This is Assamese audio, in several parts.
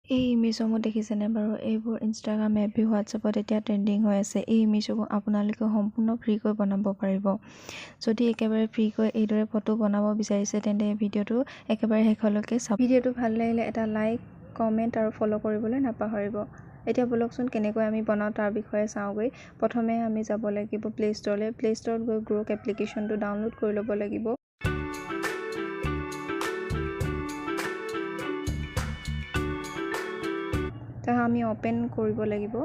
এই ইমেজসমূহ দেখিছেনে বাৰু? এইবোৰ ইনষ্টাগ্ৰাম, এফবি, হোৱাটছএপত এতিয়া ট্ৰেণ্ডিং হৈ আছে। এই ইমেজসমূহ আপোনালোকে সম্পূৰ্ণ ফ্ৰীকৈ বনাব পাৰিব। যদি একেবাৰে ফ্ৰীকৈ এইদৰে ফটো বনাব বিচাৰিছে তেন্তে এই ভিডিঅ'টো একেবাৰে শেষলৈকে চাব। ভিডিঅ'টো ভাল লাগিলে এটা লাইক, কমেণ্ট আৰু ফ'ল' কৰিবলৈ নাপাহৰিব। এতিয়া বলকচোন কেনেকৈ আমি বনাওঁ তাৰ বিষয়ে চাওঁগৈ। প্ৰথমে আমি যাব লাগিব প্লে ষ্ট'ৰলৈ। প্লে ষ্ট'ৰত গৈ গ্ৰ'ক এপ্লিকেশ্যনটো ডাউনলোড কৰি ল'ব লাগিব। তাৰ আমি অ'পেন কৰিব লাগিব।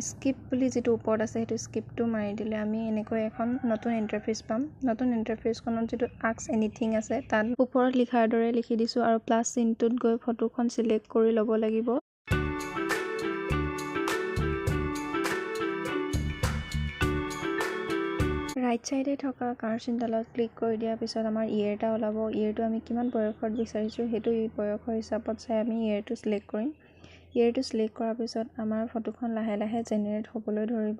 স্কিপ বুলি যিটো ওপৰত আছে সেইটো স্কিপটো মাৰি দিলে আমি এনেকৈ এখন নতুন ইণ্টাৰফেচ পাম। নতুন ইণ্টাৰফেচখনত যিটো আস্ক এনিথিং আছে তাত ওপৰত লিখাৰ দৰে লিখি দিছোঁ আৰু প্লাছ চিনটোত গৈ ফটোখন চিলেক্ট কৰি ল'ব লাগিব। ৰাইট চাইডে থকা কাৰ চিনডালত ক্লিক কৰি দিয়াৰ পিছত আমাৰ ইয়েৰ এটা ওলাব। ইয়েৰটো আমি কিমান বয়সত বিচাৰিছোঁ সেইটো বয়সৰ হিচাপত চাই আমি ইয়েৰটো চিলেক্ট কৰিম। ইয়েৰটো চিলেক্ট কৰাৰ পিছত আমাৰ ফটোখন লাহে লাহে জেনেৰেট হ'বলৈ ধৰিব।